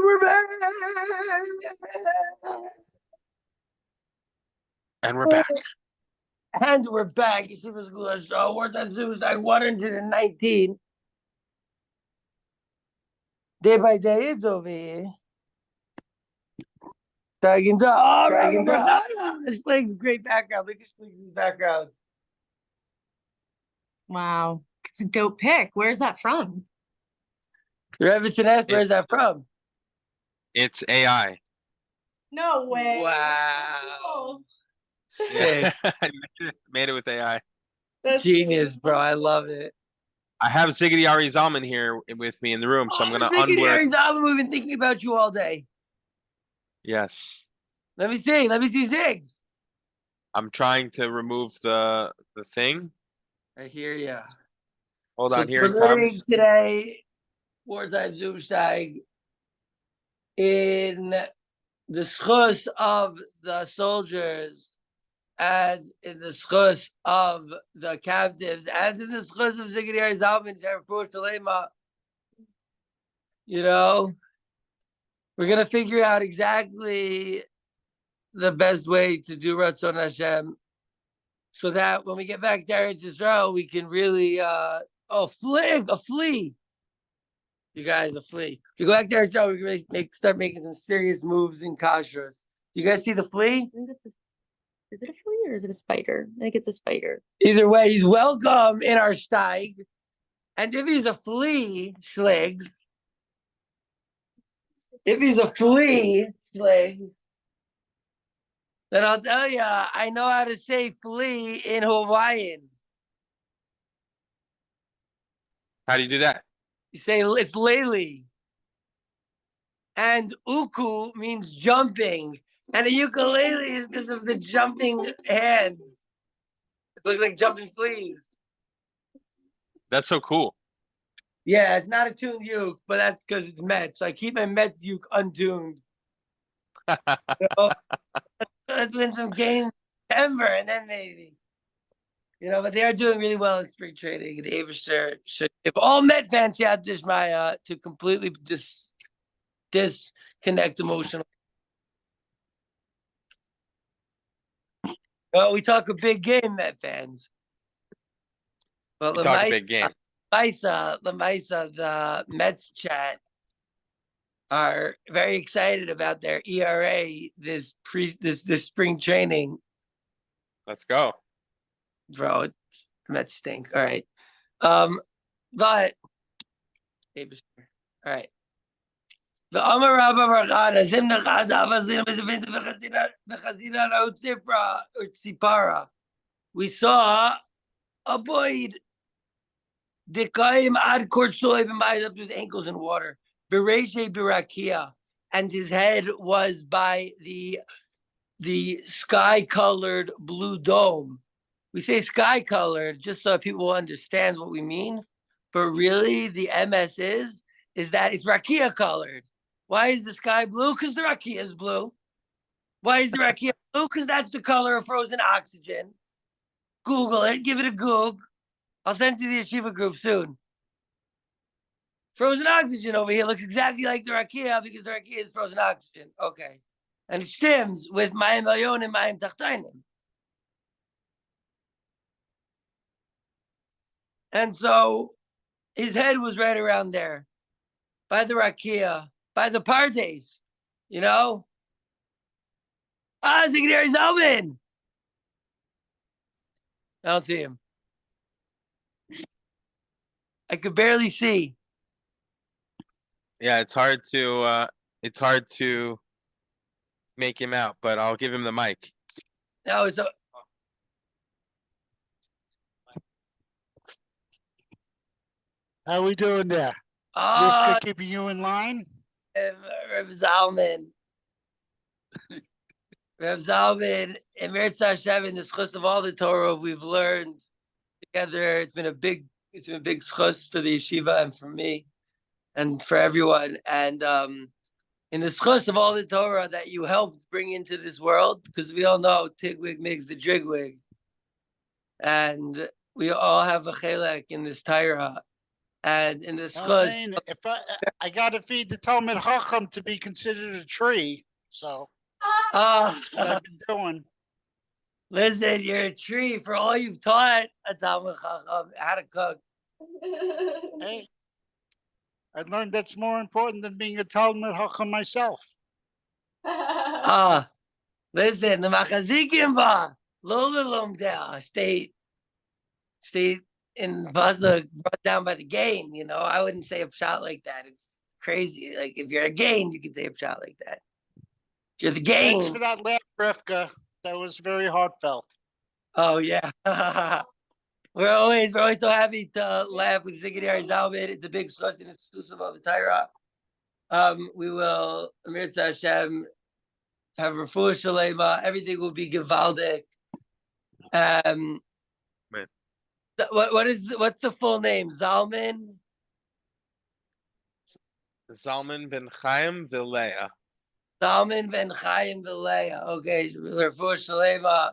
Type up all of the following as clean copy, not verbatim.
we're back. And we're back. And we're back. You see what's going on? Show. WARTIME ZOOMSHTEIG 119. Day by day, it's over here. Tagging to Schleg's great background. Look at Schleg's background. Wow. It's a dope pic. Where's that from? Revision asked, where's that from? It's AI. No way. Wow. Yeah. Made it with AI. That's Genius, bro. I love it. I have Ziggity Ari Zalman here with me in the room, so I'm gonna unwork. We've been thinking about you all day. Yes. Let me see Ziggs. I'm trying to remove the thing. I hear ya. Hold on, here it comes. Today, WARTIME ZOOMSHTEIG in the schus of the soldiers and in the schus of the captives and in the schus of Ziggity Ari Zalman, you know, we're going to figure out exactly the best way to do Ratzon Hashem so that when we get back there in Israel, we can really, a flea. You guys, a flea. If you go back there in Israel, we can really start making some serious moves in kashrus. You guys see the flea? Is it a flea or is it a spider? I think it's a spider. Either way, he's welcome in our steig. And if he's a flea, Schleg, then I'll tell you, I know how to say flea in Hawaiian. How do you do that? You say it's lele. And uku means jumping. And a ukulele is because of the jumping hands. It looks like jumping fleas. That's so cool. Yeah, it's not a tuned uke, but that's because it's Met. So I keep my Met uke untuned. You know? Let's win some games in September, and then maybe. You know, but they are doing really well in spring training. The Averster should, if all Met fans had this Maya to completely disconnect emotionally. Well, we talk a big game, Met fans. But we talk a big game. The Mets chat are very excited about their ERA this spring training. Let's go, bro. The Mets stink. All right, but all right. The Amar Rabba Varchana Zimna Chada Avazina Bezavina V'Chazina Utzipra Utzipara. We saw a boy Dikaim ad kartzuleih b'mayis up to his ankles in water. Bereshe rakiya, and his head was by the sky-colored blue dome. We say sky-colored just so people understand what we mean, but really the MS is that it's rakiya colored. Why is the sky blue? Because the rakiya is blue. Why is the rakiya blue? Because that's the color of frozen oxygen. Google it. Give it a Google. I'll send you the yeshiva group soon. Frozen oxygen over here looks exactly like the rakiya because the rakiya is frozen oxygen. Okay. And it stems with mayim elyon and mayim tachtainim. And so his head was right around there by the rakiya, by the pardes, you know? Ziggity Ari Zalman. I don't see him. I could barely see. Yeah, it's hard to make him out, but I'll give him the mic. No, it's How we doing there? Just keeping you in line? Rav Zalman. Rav Zalman and Meretz Hashem in the schus of all the Torah we've learned together. It's been a big schus for the yeshiva and for me and for everyone. And in the schus of all the Torah that you helped bring into this world, because we all know Tigwig makes the Drigwig. And we all have a chelek in this Torah. And in the I schus, mean, if I got to feed the Talmud Chacham to be considered a tree, so that's what I've been doing. listen, you're a tree for all you've taught a Talmud Chacham how to cook. Hey, I learned that's more important than being a Talmud Chacham myself. Listen, the Machazikim ba Lolulumdea state in Basra brought down by the game. You know, I wouldn't say a pshat like that. It's crazy. Like if you're a game, you can say a pshat like that. If you're the game. Thanks for that laugh, Rivka. That was very heartfelt. Oh yeah. we're always so happy to laugh with Zikir Zalbid. It's a big source and exclusive of the Torah. We will Amir Hashem have refuah shalema. Everything will be gewaldic. Man. What's the full name? Zalman ben Chaim Vilea. Zalman ben Chaim Vilea. Okay, refuah shalema.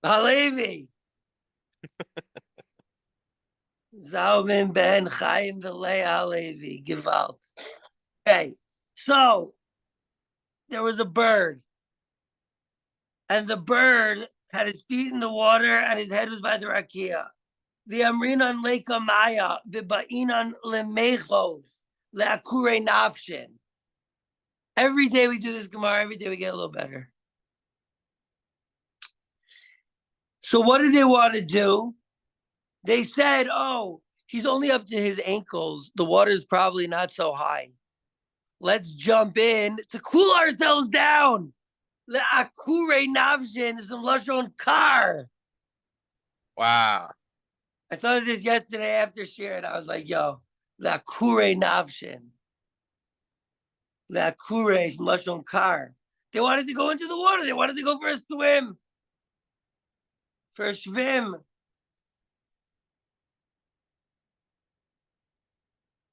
Halevi. Zalman ben Chaim Vilea Halevi. Gewalt. Okay, so there was a bird, and the bird had his feet in the water and his head was by the rakiya. The amrinan leka maya, the ba'inan lemechos, le'akure nafshin. Every day we do this Gemara, every day we get a little better. So what did they want to do? They said, oh, he's only up to his ankles. The water's probably not so high. Let's jump in to cool ourselves down. Le'akure nafshin is the lashon kar. Wow. I thought of this yesterday after sharing. I was like, yo, le'akure nafshin. Le'akure from lashon kar. They wanted to go into the water. They wanted to go for a swim. For a shvim.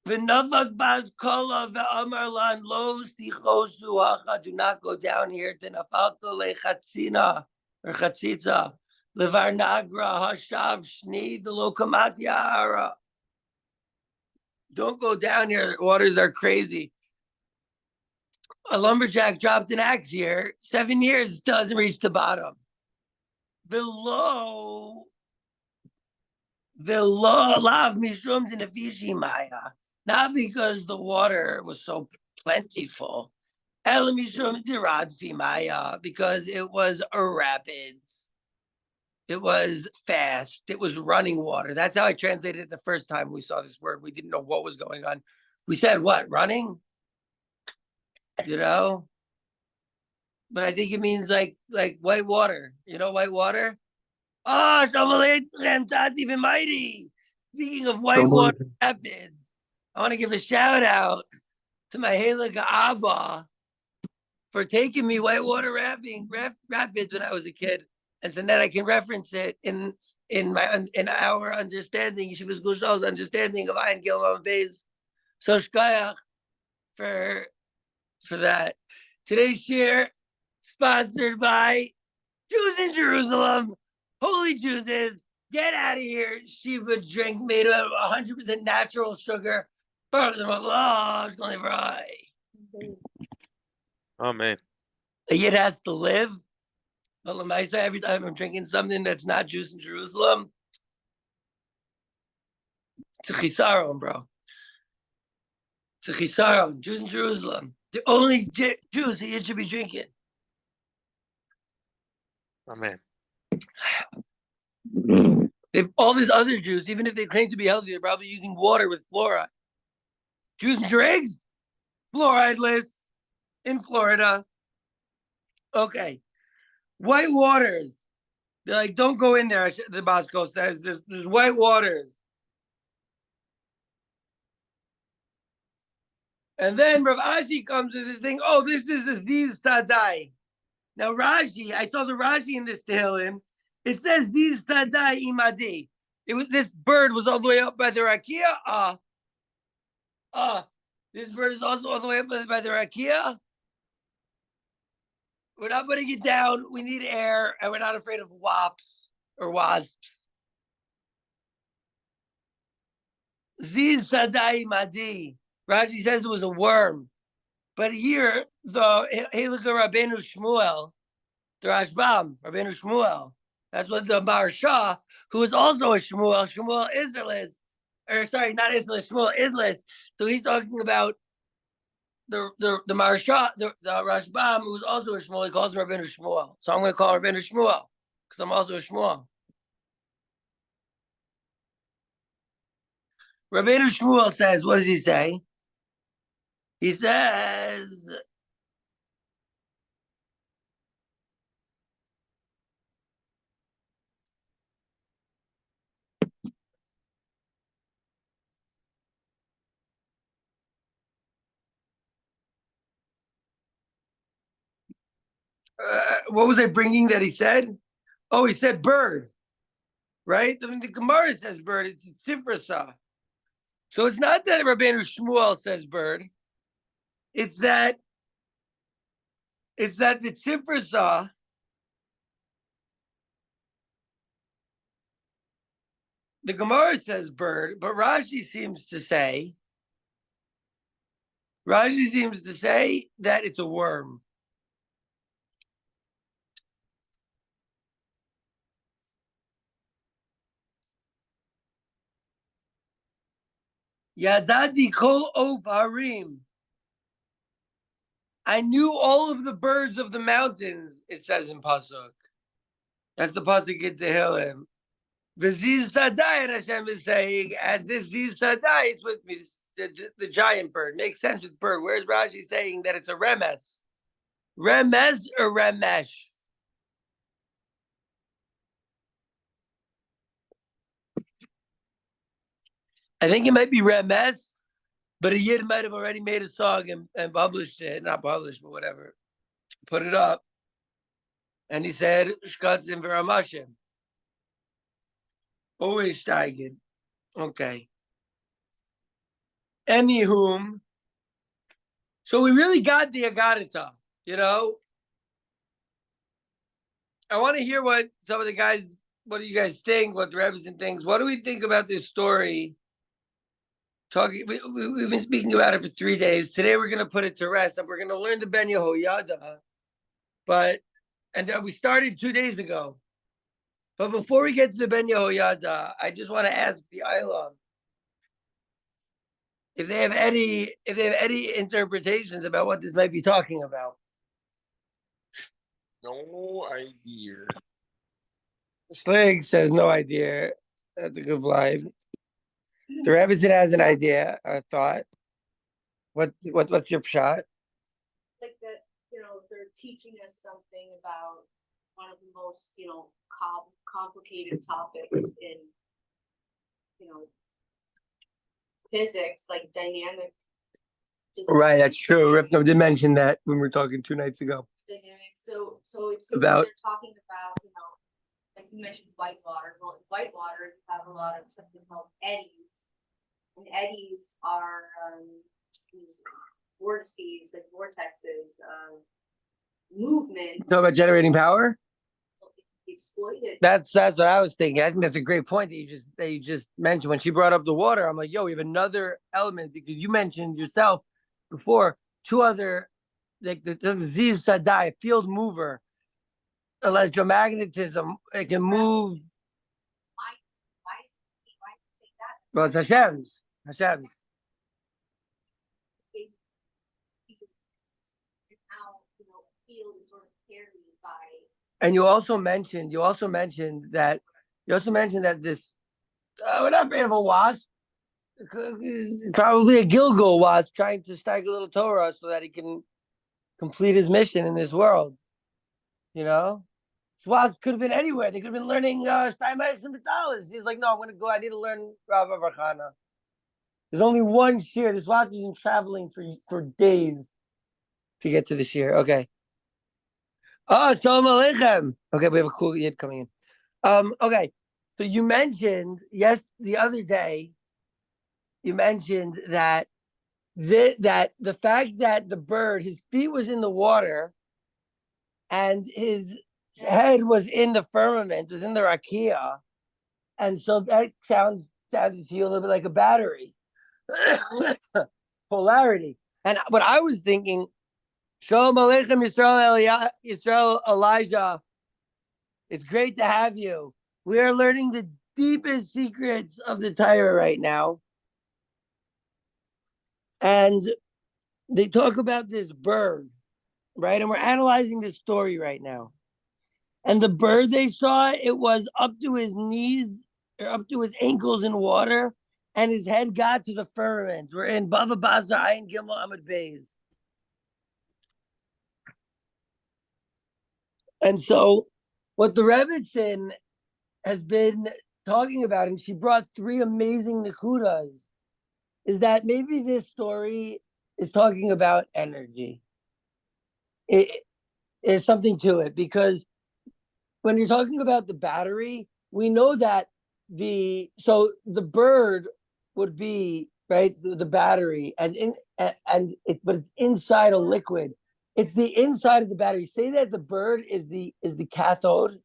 V'navak baz kola ve'amar lan lo sichosu hacha. Do not go down here. Tenafalto lechatzina or chatzitza. Levar nagra hashav shni v'lo kamat ya'ara. Don't go down here. The waters are crazy. A lumberjack dropped an axe here. 7 years doesn't reach the bottom. Below lav mishum d'nefishi maya. Not because the water was so plentiful. El mishum d'radfi maya, because it was a rapids. It was fast. It was running water. That's how I translated it the first time we saw this word. We didn't know what was going on. We said what? Running? You know? But I think it means like white water. You know white water? Oh, speaking of white water rapids, I want to give a shout out to my Halaga Abba for taking me whitewater rapids when I was a kid. And so then I can reference it in our understanding, Yeshivas Gushal's understanding of Ayin Gilman Bay's. So shkayach for that. Today's share sponsored by Jews in Jerusalem. Holy Jews, get out of here. Shiva drink made of 100% natural sugar. Oh man. A yid has to live. But every time I'm drinking something that's not juice in Jerusalem, it's a chisaron, bro. It's a chisaron. Jews in Jerusalem. The only Jews that you should be drinking. Oh man. If all these other Jews, even if they claim to be healthy, they're probably using water with fluoride. Jews and dregs, fluoride-less in Florida. Okay. White waters. They're like, don't go in there, the Bosco says. There's white waters. And then Rav Ashi comes with this thing. Oh, this is the Ziz Sadai. Now Rashi, I saw the Rashi in this Tehillim. It says Ziz Sadai Imadi. This bird was all the way up by the rakiya. This bird is also all the way up by the rakiya. We're not putting it down. We need air, and we're not afraid of wasps or wasps. Ziz sadai madi. Rashi says it was a worm. But here, the Halakha Rabbeinu Shmuel, the Rashbam, Rabbeinu Shmuel, that's what the Maharsha, who is also a Shmuel Israelist, or sorry, not Israelist, Shmuel Idlist. So he's talking about the Maharsha, the Rashbam, who's also a Shmuel. He calls him Rabbeinu Shmuel. So I'm going to call him Rabbeinu Shmuel because I'm also a Shmuel. Rabbeinu Shmuel says, what does he say? He says, what was I bringing that he said? Oh, he said bird, right? I mean, the Gemara says bird. It's Tzifrasa. So it's not that Rabbeinu Shmuel says bird. It's that the Tzifrasa the Gemara says bird, but Rashi seems to say that it's a worm. Yadadi kol of harim. I knew all of the birds of the mountains, it says in Pasuk. That's the Pasuk in Tehillim. V'ziz sadai, and Hashem is saying, and this ziz sadai is with me, the giant bird. Makes sense with bird. Where's Rashi saying that it's a remes? Remes or remesh? I think it might be remes, but a yid might have already made a song and published it. Not published, but whatever. Put it up. And he said, Shkatzim v'ramashim. Always steiged. Okay. Anywhom, so we really got the Agarita, you know? I want to hear what some of the guys, what do you guys think, what the Rebbe's thinks. What do we think about this story? We've been speaking about it for 3 days. Today we're going to put it to rest, and we're going to learn the Ben Yehoyada. And we started 2 days ago. But before we get to the Ben Yehoyada, I just want to ask the Islam if they have any interpretations about what this might be talking about. No idea. Slig says no idea. That's a good blind. The Rebbetzin has an idea, a thought. What's your pshat? Like that, they're teaching us something about one of the most, complicated topics in, physics, like dynamic. Right, that's true. Rifka did mention that when we were talking 2 nights ago. Dynamic. So it seems About- like they're talking about, like you mentioned white water. Well, in white water, you have a lot of something called eddies. And eddies are these vortices, like vortexes of movement. Talk about generating power? Exploited. That's what I was thinking. I think that's a great point that you just mentioned. When she brought up the water, I'm like, yo, we have another element because you mentioned yourself before 2 other, like the Ziz Sadai, field mover, electromagnetism. It can move. Why say that? Well, it's Hashem's. How field is sort of carried by. And you also mentioned that this we're not afraid of a wasp. Probably a Gilgal wasp trying to stack a little Torah so that he can complete his mission in this world. This wasp could have been anywhere. They could have been learning Steinmetz and Vitalis. He's like, no, I'm going to go. I need to learn Rabba Ḥana. There's only one shear. This wasp has been traveling for days to get to the shear. Okay. Oh, Shalom Aleichem. Okay, we have a cool yid coming in. Okay, so you mentioned, the other day, you mentioned that the fact that the bird, his feet was in the water and his head was in the firmament, was in the rakiya, and so that sounds sounded to you a little bit like a battery. Polarity. And what I was thinking, Shalom Aleichem Yisrael Elijah. It's great to have you. We are learning the deepest secrets of the Torah right now. And they talk about this bird, right? And we're analyzing this story right now. And the bird they saw, it was up to his knees or up to his ankles in water, and his head got to the firmament. We're in Bava, Basra, Ayin Gimel, Amud Beis. And so what the Rebbitzin has been talking about, and she brought 3 amazing nekudas, is that maybe this story is talking about energy. There's something to it, because when you're talking about the battery, we know that the bird would be, right, the battery, but it's inside a liquid. It's the inside of the battery. Say that the bird is the cathode.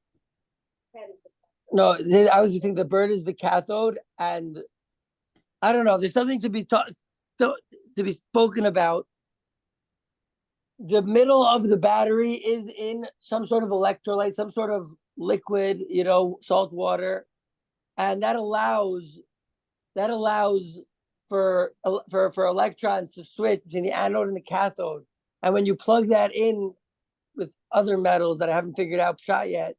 No, I was thinking the bird is the cathode, and I don't know. There's something to be spoken about. The middle of the battery is in some sort of electrolyte, some sort of liquid, salt water, and that allows for electrons to switch between the anode and the cathode. And when you plug that in with other metals that I haven't figured out pshat yet,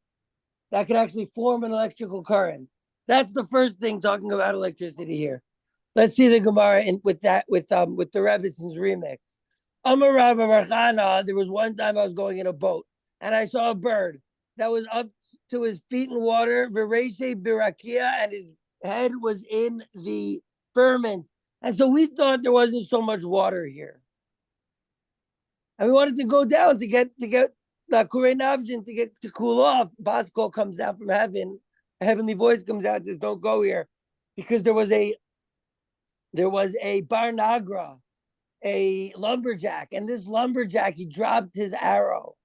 that could actually form an electrical current. That's the first thing talking about electricity here. Let's see the Gemara with the Rebbitzins remix. Amar Rabba Ḥana, there was one time I was going in a boat and I saw a bird that was up to his feet in water, rakiya, and his head was in the firmament. And so we thought there wasn't so much water here. And we wanted to go down to get the Kurei Navjin to cool off. Basco comes down from heaven. A heavenly voice comes out and says, don't go here. Because there was a Bar Nagra, a lumberjack, and this lumberjack, he dropped his axe.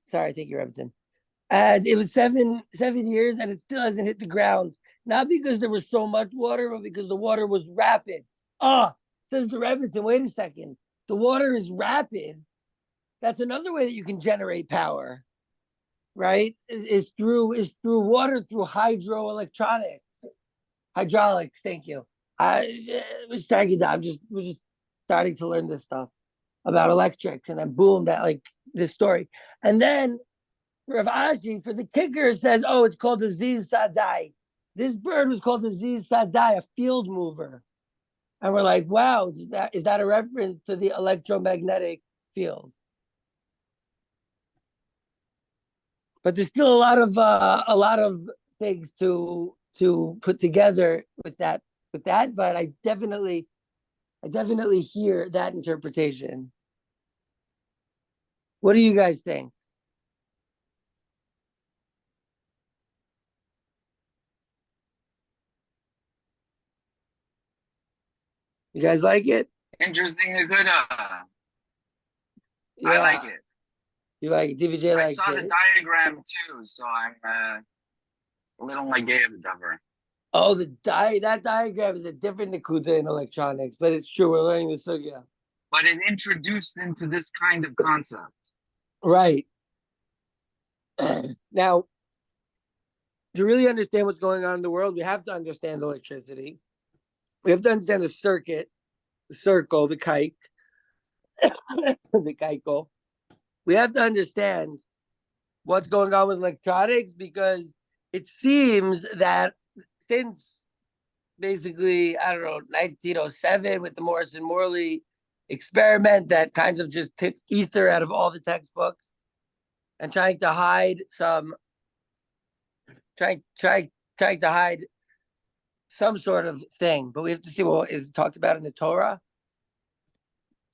Sorry, thank you, Rebbitzin. And it was 7 years, and it still hasn't hit the ground. Not because there was so much water, but because the water was rapid. Says the Rebbitzin, wait a second. The water is rapid. That's another way that you can generate power, right? Is through water, through hydraulics. Thank you. We're just starting to learn this stuff about electrics, and then boom, this story. And then Rav Ashi, for the kicker, says, it's called a sadai. This bird was called a sadai, a field mover. And we're like, wow, is that a reference to the electromagnetic field? But there's still a lot of things to put together with that. But I definitely hear that interpretation. What do you guys think? You guys like it? Interesting and good. Yeah. I like it. You like it? DVJ likes it. I saw the diagram too, so I'm a little nagay of the cover. Oh, that diagram is a different nekuda in electronics, but it's true. We're learning the sugya. But it introduced into this kind of concept. Right. Now, to really understand what's going on in the world, we have to understand electricity. We have to understand the circuit, the circle, the kike, the keiko. We have to understand what's going on with electronics, because it seems that since basically, 1907 with the Morrison Morley experiment that kind of just took ether out of all the textbooks and trying to hide some sort of thing. But we have to see, well, is it talked about in the Torah?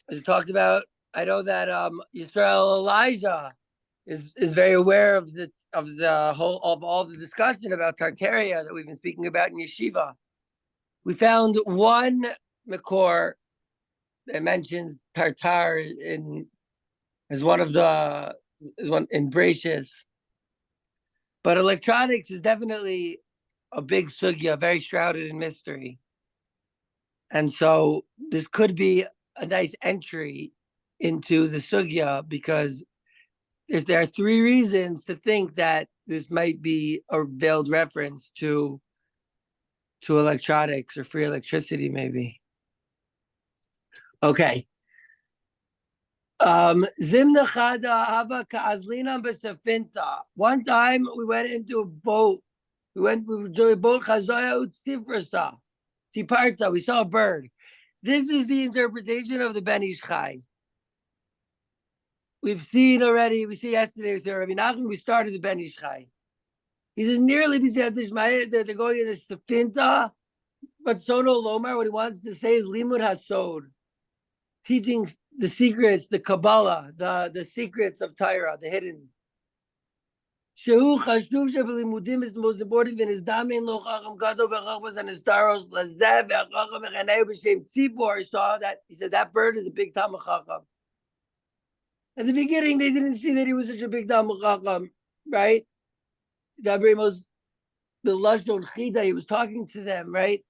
Is it talked about? I know that Yisrael Elijah is very aware of all the discussion about Tartaria that we've been speaking about in Yeshiva. We found one Makor that mentions Tartar in Bracious. But electronics is definitely a big sugya, very shrouded in mystery. And so this could be a nice entry into the sugya, because if there are three reasons to think that this might be a veiled reference to electronics or free electricity, maybe. Okay. Zimna chada hava ka'azlina b'safinta. One time we went into a boat. We were doing a boat chazaya utzifrasa. Tiparta. We saw a bird. This is the interpretation of the Ben Ish Chai. We've seen already. We see yesterday. We see Rabbi Nachman. We started the Ben Ish Chai. He says nearly they're going in a safinta, but Sono Lomar. What he wants to say is limud hasod, teaching the secrets, the Kabbalah, the secrets of Torah, the hidden. Shehu chashuv shebelimudim is the most important in his damin lo chacham gadol bechachmas and his daros lazev v'chacham v'chanei b'shem tzibor. He saw that. He said that bird is a big talmid chacham. At the beginning, they didn't see that he was such a big talmid chacham, right? That was the lashon chida. He was talking to them, right?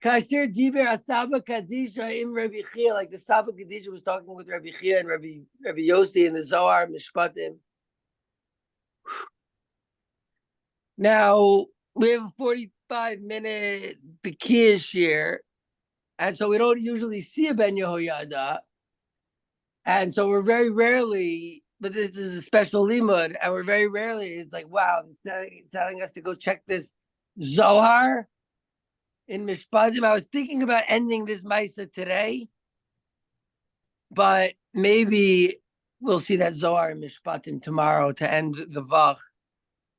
Kasher diber asaba kadisha im Rabbi Chia, like the Saba Kadisha was talking with Rabbi Chia and Rabbi Yossi in the Zohar Mishpatim. Now we have a 45-minute Bekish here, and so we don't usually see a Ben Yehoyada, and so we're very rarely. But this is a special limud, and we're very rarely. It's like, wow, it's telling us to go check this Zohar in Mishpatim. I was thinking about ending this Maisa today, but maybe we'll see that Zohar in Mishpatim tomorrow to end the Vach.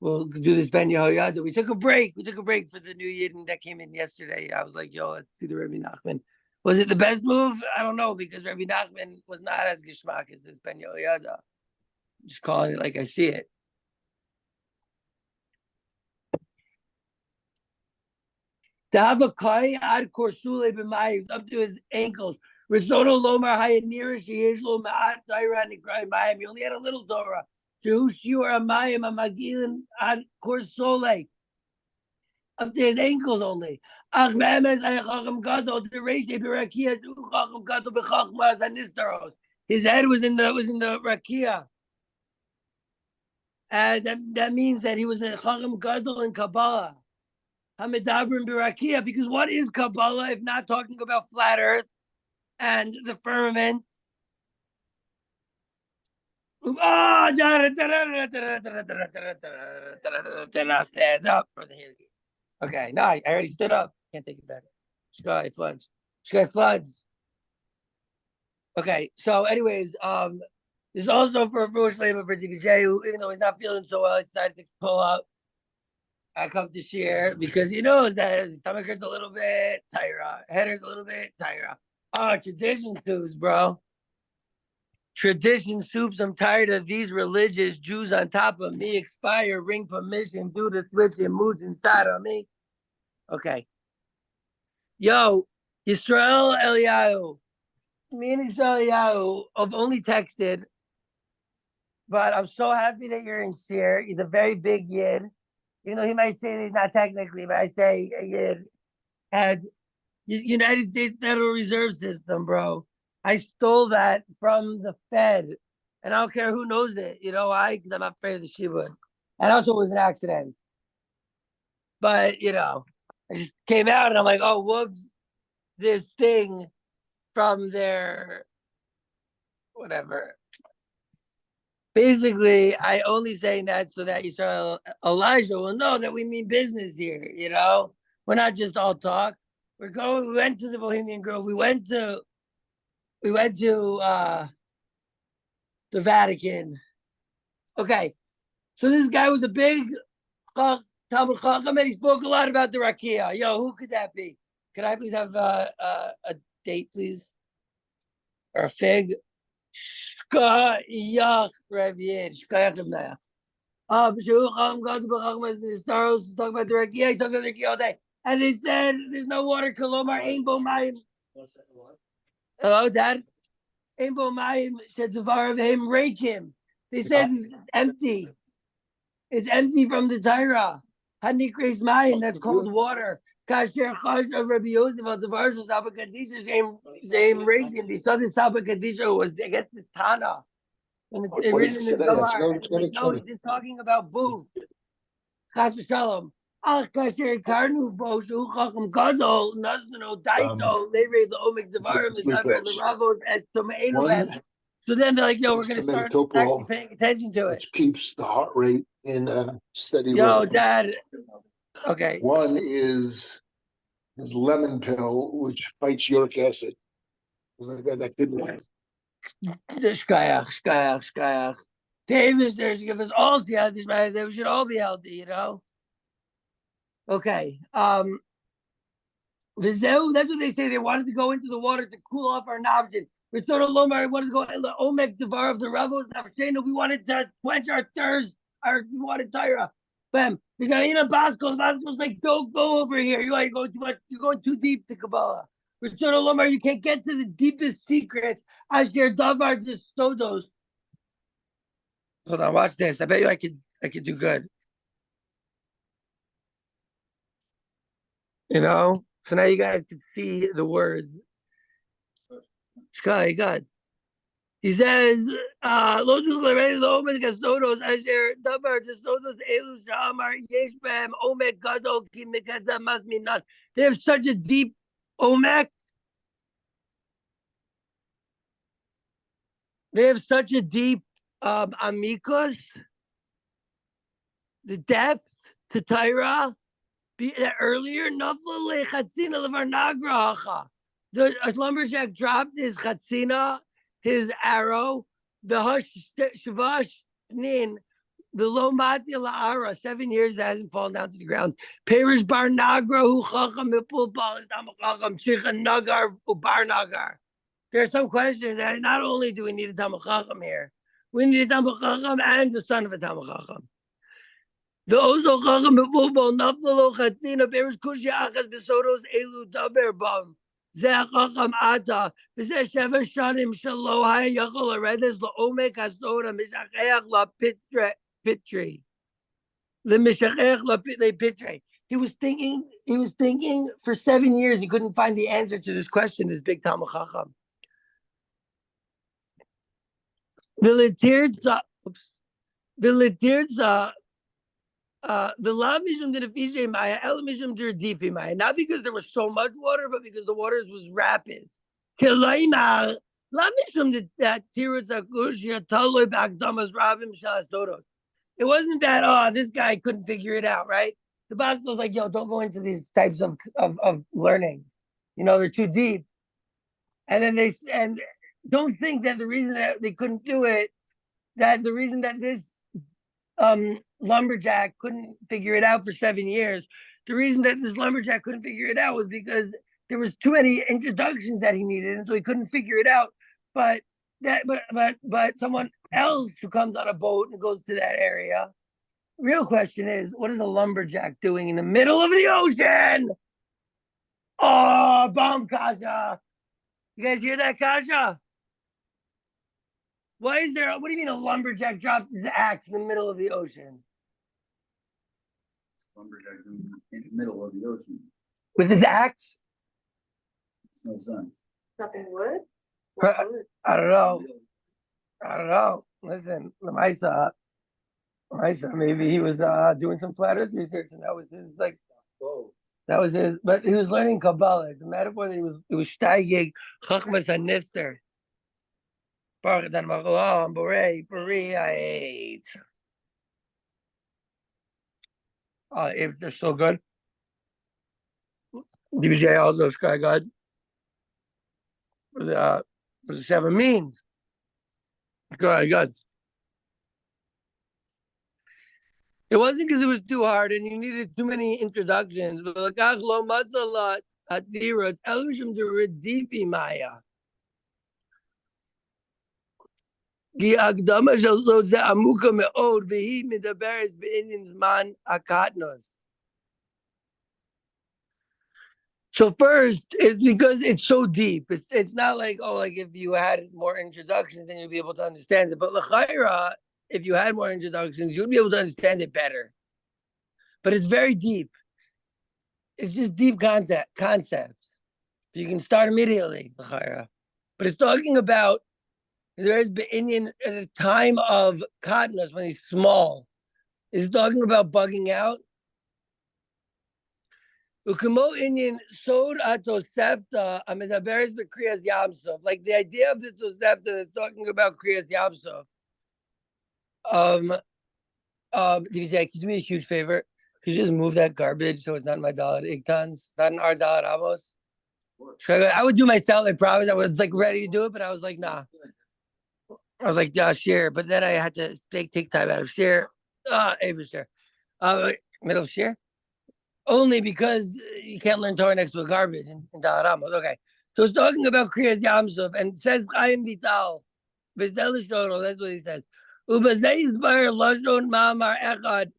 We'll do this Ben Yehoyada. We took a break. We took a break for the new Yidden that came in yesterday. I was like, yo, let's see the Rabbi Nachman. Was it the best move? I don't know, because Rabbi Nachman was not as gishmak as this Ben Yehoyada. Just calling it like I see it. To have a kai ad kartzuleih b'mayim up to his ankles. Rizono lomar hayanira sheyeshlo ma'at daira nikrai mayim. He only had a little Torah. Shehu shiur amayim amagilin ad kartzuleih. Up to his ankles only. Ach me'emes hayachacham gadol the reishe b'rakiya uchacham gadol b'chachmas anistaros. His head was in the rakiya. And that means that he was a chacham gadol in Kabbalah. Hamidabrim b'rakiya, because what is Kabbalah if not talking about flat Earth and the firmament? Stand up for the hill. Okay, no, I already stood up. Can't take it back. Sky floods. Sky floods. Okay, so anyways, this is also for a foolish labor for DKJ, who, even though he's not feeling so well, he decided to pull up. I come to share because he knows that his stomach hurts a little bit, Tyra. Head hurts a little bit, Tyra. Oh, tradition soups, bro. Tradition soups. I'm tired of these religious Jews on top of me. Expire, ring permission, do the switch and moods inside of me. Okay. Yo, Yisrael Eliyahu. Me and Yisrael Eliyahu have only texted, but I'm so happy that you're in share. He's a very big yid. You know, he might say that he's not technically, but I say a yid. And United States Federal Reserve System, bro. I stole that from the Fed. And I don't care who knows it. You know why? Because I'm not afraid of the shibud. And also it was an accident. But, you know, I just came out and I'm like, oh, whoops. This thing from their whatever. Basically, I only saying that so that Elijah will know that we mean business here, you know? We're not just all talk. We went to the Bohemian Grove. We went to the Vatican. Okay. So this guy was a big Talmud Chacham, and he spoke a lot about the rakiya. Yo, who could that be? Could I please have a date, please? Or a fig? Shkayach Ravien. Shkayach Ibnaya. Pashut Herenstein is talking about the rakiya. He talked about the rakiya all day. And they said there's no water. Kolomar Ein Bo Mayim. Hello, Dad? Ein Bo Mayim Shedzavar of him rake him. They said it's empty. It's empty from the Torah. Hanikres Mayan, that's called water. Kasher Chasha Rabbi Yosef al Devarsha Saba Kadisha Shem Reagan. He saw the Saba Kadisha was, I guess, the Tana. And it's written in the Zohar. And it's like, no, he's just talking about booth. Chas v'shalom. Ach kasher karnu bo shu chacham gadol nasno daito. They read the omek devarim the gadol the ravos as tomeinu ben. So then they're like, yo, we're gonna start actually paying attention to it. Which keeps the heart rate in a steady Yo, rate. Dad. Okay. One is lemon pill, which fights uric acid. That could Shkayach. Davis, there's give us all the man. They should all be healthy, you know. Okay. Vizeu, that's what they say. They wanted to go into the water to cool off our navjin. We wanted to go in the omek devar of the ravos navshenu. We wanted to quench our thirst. We wanted Tyra. Bam. We got in a Basco's like, don't go over here. You ain't going too much. You're going too deep to Kabbalah. Return to Lomar, you can't get to the deepest secrets. Asher davar distodos. Hold on, watch this. I bet you I could do good. You know? So now you guys can see the words. Shkai, God. He says, Lo tuchlarei lo omed gastodos asher davar distodos elu shamar yesh behem omek gadol ki mikadam mas minan. They have such a deep omek. They have such a deep amikos, the depth to Tyra. Earlier, the lumberjack dropped his chatzina, his arrow, the hush shavash nin, the lo mati la'ara, 7 years it hasn't fallen down to the ground. Perish bar nagra hu chacham mipul bal chacham chicha nagar ubar nagar. There's some questions that not only do we need a Talmid Chacham here, we need a Talmid Chacham and the son of a Talmid Chacham. The Ozo Chacham befubal nafzalo chatzina berish kushya achas besodos elu daber bam zeh Chacham ata v'zeh sheva shanim shalo hay yachol aredes la'omek hasoda mishacheach la pitri the mishacheach la pitri. He was thinking for 7 years. He couldn't find the answer to this question. This big Talmid Chacham. The lavishum did a fije maya, elamishum did difi maya. Not because there was so much water, but because the waters was rapid. Kilaina lavishum did that tirutz akushia taloy bagdamas ravim shalasodos. It wasn't that this guy couldn't figure it out, right? The boss was like, yo, don't go into these types of learning. You know, they're too deep. And then don't think that the reason that they couldn't do it, that the reason that this lumberjack couldn't figure it out for 7 years, the reason that this lumberjack couldn't figure it out was because there was too many introductions that he needed, and so he couldn't figure it out. But someone else who comes on a boat and goes to that area, real question is, what is a lumberjack doing in the middle of the ocean? Oh, bomb kasha. You guys hear that, kasha? What do you mean a lumberjack dropped his axe in the middle of the ocean? Lumberjack in the middle of the ocean. With his axe? Makes no sense. Chopping wood? I don't know. Listen, Lamaisa, maybe he was doing some flat earth research, and that was his but he was learning Kabbalah. The metaphor that it was steigig chachmas hanister. Baruch dan macholam borei bari I ate. If they're so good. DJ all those guy God. For the 7 means. Good. It wasn't because it was too hard and you needed too many introductions. So first, it's because it's so deep. It's not like, if you had more introductions, then you'd be able to understand it. But l'chayra, if you had more introductions, you'd be able to understand it better. but it's very deep. It's just deep concepts. You can start immediately, but it's talking about there is Indian at the time of Katnas when he's small. Is talking about bugging out. Ukamo Indian sod atosefta amidaberes bekriyas yamsov. Like the idea of the tosefta that's talking about kriyas yamsov. DJ, could you do me a huge favor? Could you just move that garbage so it's not in my dollar igtans, not in our dollar amos? I would do myself. I promise. I was like ready to do it, but I was like, nah. I was like, yeah, share. But then I had to take time out of share. Ava share. Middle of share. Only because you can't learn Torah next to a garbage in Daled Amos. Okay. So it's talking about Kriyas Yamsuf and it says Chaim Vital. That's what he says. Lashon Ma'amar Echad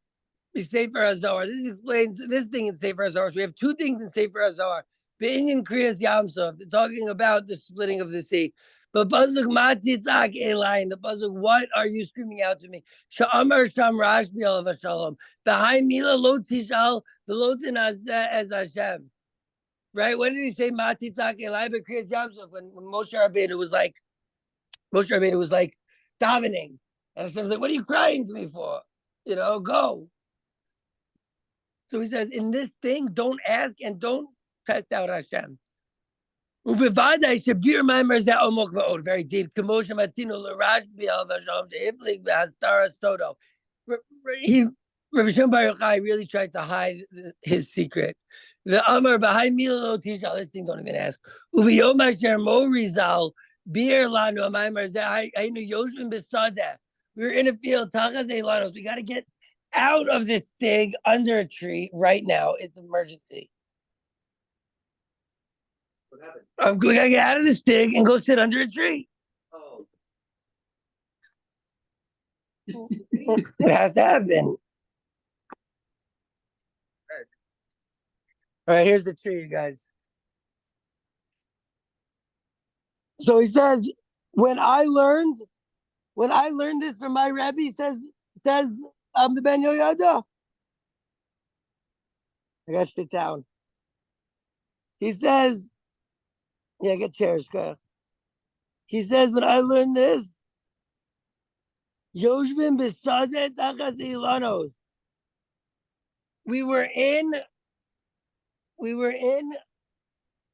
Sefer HaZohar. This explains this thing in Sefer HaZohar. So we have two things in Sefer HaZohar. The Indian Kriyas Yamsuf, talking about the splitting of the sea. But Pasuk Matitzak Elain, the Pasuk, what are you screaming out to me? Sha'amar Sham Rashbi Alav Shalom. B'hai Mila Lo Tishal, the Lo Tinazeh as Hashem. Right? When did he say Matitzak Elain? But Kriyas Yamsuf, when Moshe Rabbeinu was like davening. And Hashem's like, what are you crying to me for? You know, go. So he says, in this thing, don't ask and don't test out Hashem. Very deep. Rabbi Shem Bar Yochai really tried to hide his secret. The Amar behind Milo Tisha, this thing don't even ask. Uviyom Asher Mo Rizal, Bir Lanu Amaimar Zeh, Ainu Yoshim Besada. We were in a field, Tachas Elanos. We got to get out of this thing under a tree right now. It's an emergency. What happened? We got to get out of this thing and go sit under a tree. Oh. It has to happen. All right, here's the tree, you guys. So he says, when I learned this from my Rebbe, says the Ben Yoyada. I gotta sit down. He says, yeah, get chairs, go. He says, when I learned this, Yoshvin Besadet Tachas Ilanos. We were in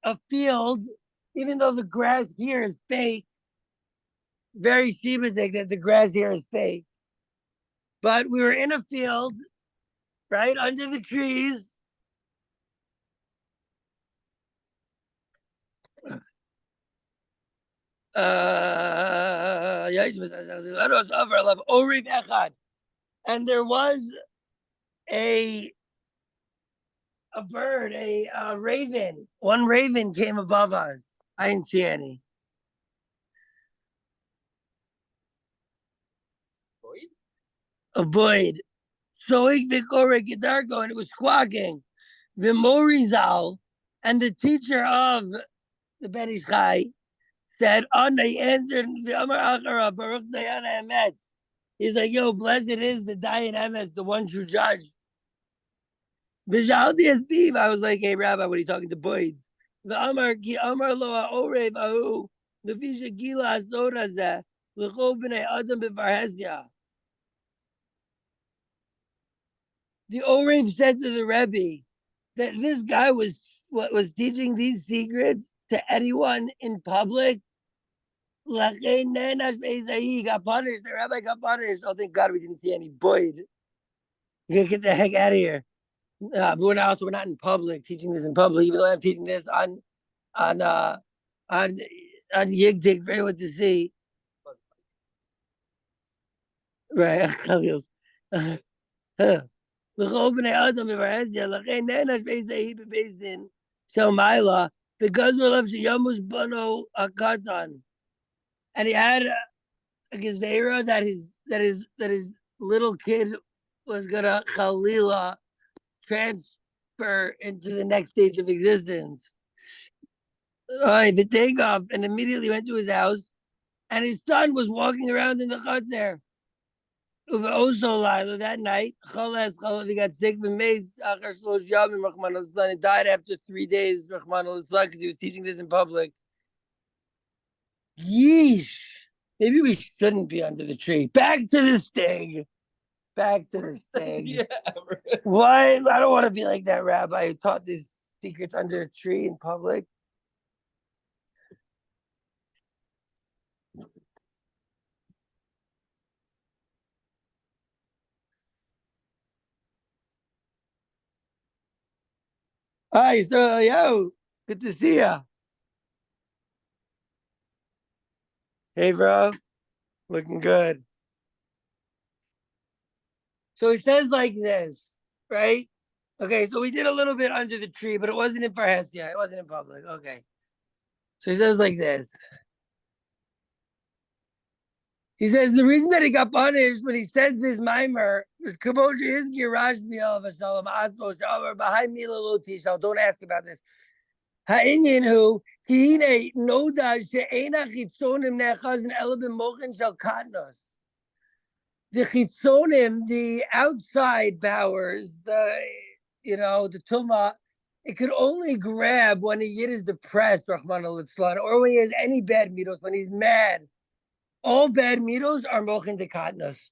a field, even though the grass here is fake, very Shemitic that the grass here is fake. But we were in a field, right, under the trees. And there was a bird, a raven. One raven came above us. I didn't see any. A boyd. So and it was squawking. The Morizal and the teacher of the Ben Ish Chai said, they answered the Amar Achara, Baruch Dayan Emet. He's like, yo, blessed is the Dayan Emet, the one true judge. I was like, hey, Rabbi, what are you talking to boys? The Amar Ki Amar Loa Orev Ahu, the Fisha Gila Asoraza, Lecho B'nei Adam B'Varhesya. The Orev said to the Rebbe that this guy was teaching these secrets to anyone in public. He got punished. The Rabbi got punished. Oh, thank God we didn't see any boyd. You gotta get the heck out of here. But we're not in public teaching this in public, even though I'm teaching this on Yigdig for anyone to see. Right. The Gazul of Yamus Bano Akatan. And he had a gezerah that his little kid was gonna Khalila transfer into the next stage of existence. The take off and immediately went to his house, and his son was walking around in the chutz there. Also, Lila, that night, he got sick and died after 3 days, because he was teaching this in public. Yeesh. Maybe we shouldn't be under the tree. Back to the sting. Back to the sting. Yeah. What? I don't want to be like that rabbi who taught these secrets under a tree in public. Hi, so yo, good to see ya. Hey, bro, looking good. So he says like this, right? Okay, so we did a little bit under the tree, but it wasn't in Parhesia. It wasn't in public. Okay. So he says like this. He says the reason that he got punished when he said this mimer was don't ask about this. Ha'inyan hu kihine noda she'ena chitzonim nechazin elabim mochin shel katnos. The chitzonim, the outside powers, the tuma, it could only grab when a yid is depressed, Rahman al-Islam, or when he has any bad midos, when he's mad. All bad midos are mochin de katnos.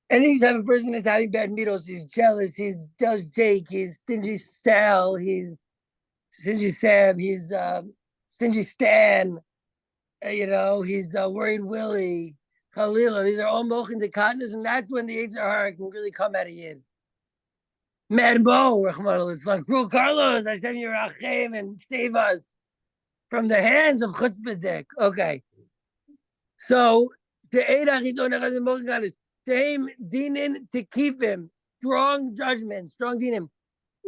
Anytime a person is having bad midos, he's jealous, he's just Jake, he's stingy Sal, he's stingy Sam, he's stingy Stan, he's worried Willie, Khalila. These are all mochin de katnos, and that's when the Yetzer Hara can really come out of Yid. Mad Bo, Rahman al-Islam, Cruel Carlos, Hashem Yerachem, and save us from the hands of Chutzpah. Okay. So, same dinin to keep him, strong judgment, strong dinim.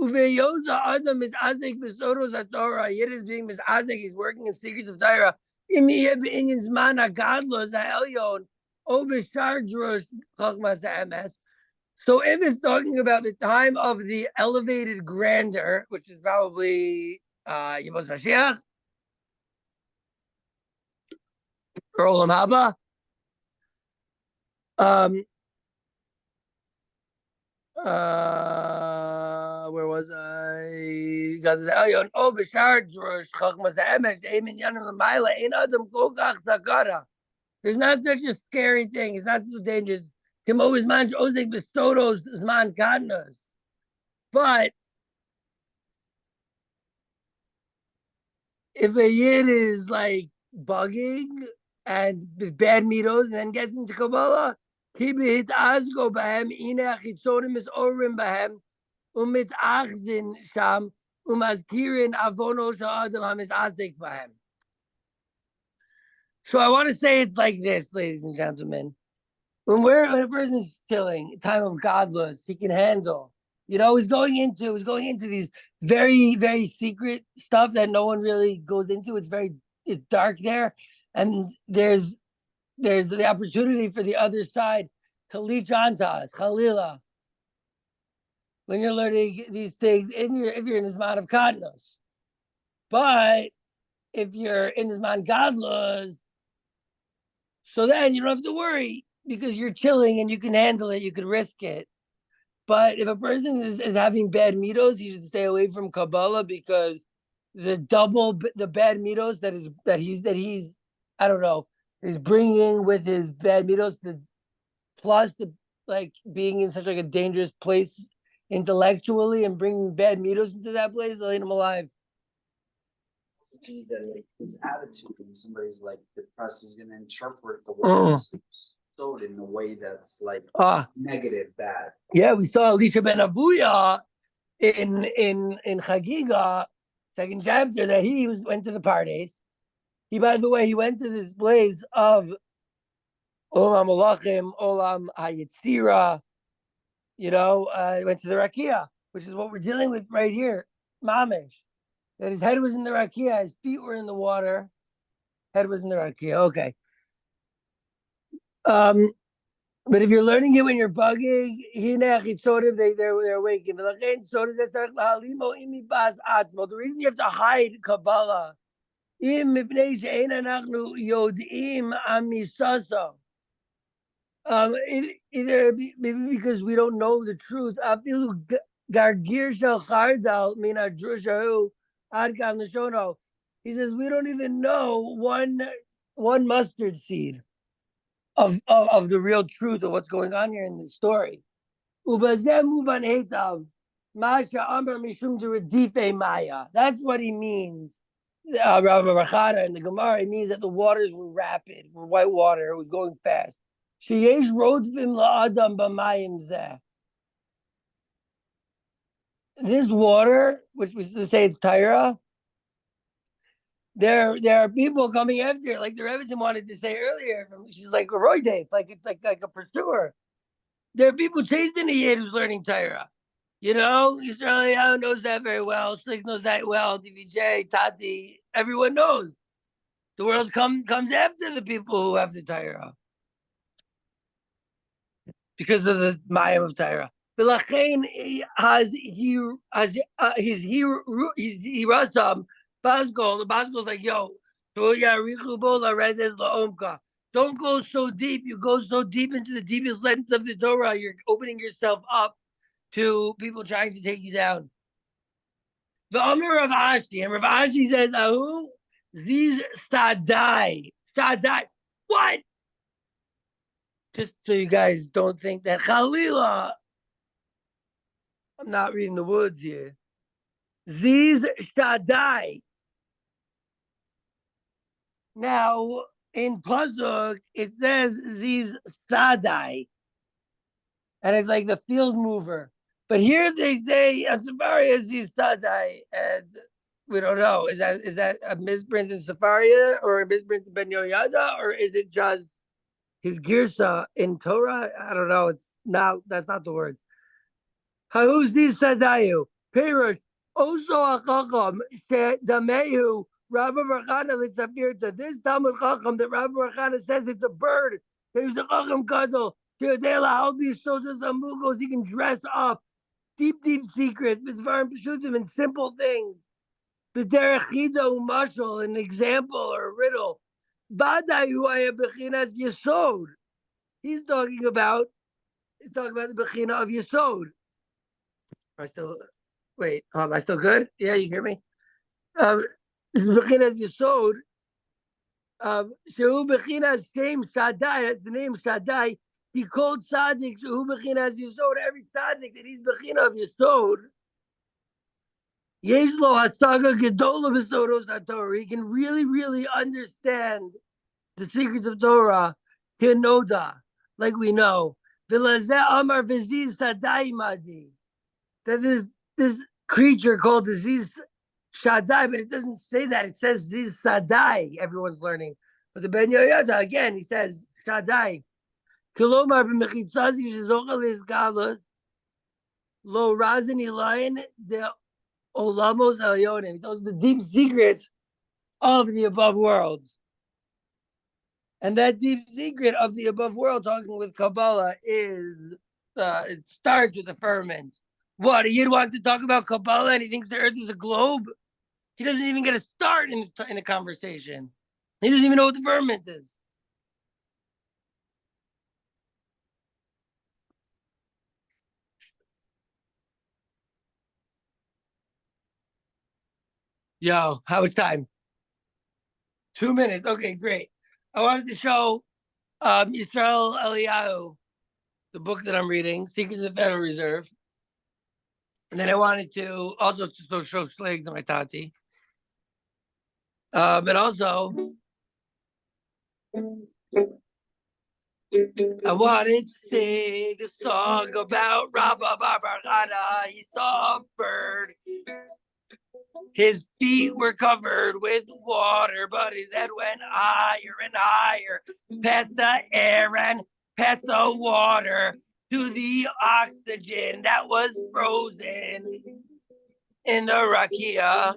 Uveyoza Adam is Azik Besoros Torah. Yid is being Misazik, he's working in secrets of Torah. Imiye be'inyan zman hagadlos ha'elyon, o b'shar drush chachmas ha'emes. So if it's talking about the time of the elevated grandeur, which is probably Yemos Mashiach, or Olam Haba, where was I? There's not such a scary thing. It's not so dangerous. But if a yid is like bugging and with bad mitos and then gets into Kabbalah, Kibit Azgo Bahem, Ina Chitzonim is Orim Bahem, Umit Achzin Sham, Umazkirin Avono Sha'adam Hamis Azdik Bahem. So I want to say it's like this, ladies and gentlemen. When a person's chilling, time of godless, he can handle. He's going into these very, very secret stuff that no one really goes into. It's dark there. And there's the opportunity for the other side to leech onto us, Khalila. When you're learning these things, if you're in this man of Kadnos. But if you're in this man godless, so then you don't have to worry because you're chilling and you can handle it, you can risk it. But if a person is having bad mitos, you should stay away from Kabbalah because the bad mitos that he's I don't know, is bringing with his bad mitos, plus being in such like a dangerous place intellectually and bringing bad mitos into that place, they'll eat him alive. That his attitude when somebody's like depressed is going to interpret the words sold in a way that's like negative, bad. Yeah, we saw Elisha ben Avuya in Chagiga, second chapter, that he went to the parties. By the way, he went to this place of Olam Malachim, Olam Hayetzira. He went to the rakiya, which is what we're dealing with right here, Mamish. That his head was in the rakiya, his feet were in the water, head was in the rakiya. Okay. But if you're learning it when you're bugging, they're awakened. The reason you have to hide Kabbalah, Either maybe because we don't know the truth. He says we don't even know one mustard seed of the real truth of what's going on here in the story. That's what he means. Rabba Ḥana in the Gemara, it means that the waters were rapid, were white water, it was going fast. This water, which was to say it's Tyra, there are people coming after it, like the Rebbe wanted to say earlier. She's like a roidef, like it's like a pursuer. There are people chasing the yid who's learning Tyra. You know, Yisrael knows that very well. Slick knows that well. DVJ, Tati, everyone knows. The world comes after the people who have the Tyra because of the Mayim of Tyra. V'lachein has his hirasam Basgol. The Basgol's like, yo, don't go so deep. You go so deep into the deepest lengths of the Torah, you're opening yourself up to people trying to take you down. The Amr Rav Ashi, and Rav Ashi says, "Ahu, these sadai, sadai, what?" Just so you guys don't think that Chalila. I'm not reading the words here. These sadai. Now in Pasuk it says these sadai, and it's like the field mover. But here they say on Safaria is sadai, and we don't know. Is that a misprint in Safaria or a misprint in Ben Yoyada, or is it just his girsa in Torah? I don't know. It's not. That's not the words. Ha'uzi sadayu perush also achacham shedamehu Rabba Ḥana litzafirta. This Talmud Chacham that Rabba Ḥana says it's a bird. There's a Chacham gadol. He can dress up deep secrets, and simple things. The derechida umashal, an example or a riddle. He's talking about the bechina of yesod. Am I still? Wait, am I still good? Yeah, you hear me? Bechinas yesod. Shehu bechinas shem sadai. That's the name sadai. He called tzaddik shehu bechinas yesod. Every tzaddik that he's bechina of yesod. Yesh lo hasaga gedola v'sodos haTorah. He can really understand the secrets of Torah. Kenoda, like we know. V'lazeh amar v'ziz sadai madi. That this creature called the ziz Shaddai, but it doesn't say that. It says Ziz Sadai. Everyone's learning. But the Ben Yoyada, again, he says Shaddai. Kilomar b'mechitzazi v'shizochel izgalus lo razin ilayin de olamos elyonim. Those are the deep secrets of the above worlds. And that deep secret of the above world, talking with Kabbalah, is it starts with the firmament. What, a Yid wants to talk about Kabbalah and he thinks the earth is a globe? He doesn't even get a start in a conversation. He doesn't even know what the firmament is. Yo, how it's time? 2 minutes. Okay, great. I wanted to show Yisrael Eliyahu, the book that I'm reading, Secrets of the Federal Reserve. And then I wanted to also show Schlegs and my tati. But also, I wanted to sing a song about Rabba Ḥana. He saw a bird. His feet were covered with water, but his head went higher and higher, past the air and past the water, to the oxygen that was frozen in the rakiya.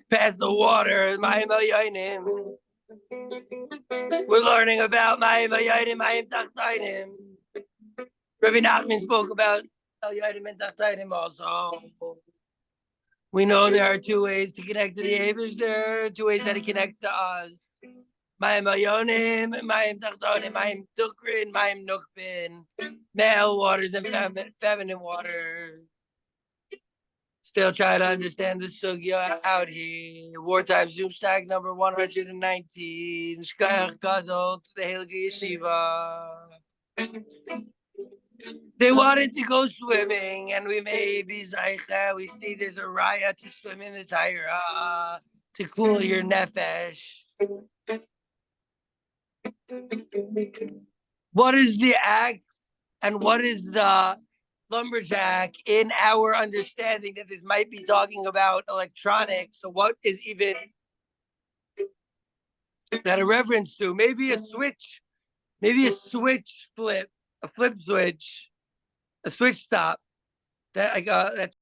Past the water, Mayim Elyonim. We're learning about Mayim Elyonim, Mayim Tachtainim. Rabbi Nachman spoke about Elyonim and Tachtainim also. We know there are two ways to connect to the Abish. There are two ways that he connects to us. Mayim Ayonim, Mayim Tachtonim, Mayim Tukrin, Mayim Nukpin, male waters and feminine waters. Still trying to understand the sugya out here. Wartime ZOOMSHTEIG number 119. Shkayach Gadol to the Hilgi Yeshiva. They wanted to go swimming, and we may be zaycha. We see there's a raya to swim in the Taira to cool your nefesh. What is the act and what is the lumberjack in our understanding that this might be talking about electronics? So what is even that a reference to? Maybe a switch, maybe a switch flip, a flip switch, a switch stop that I got that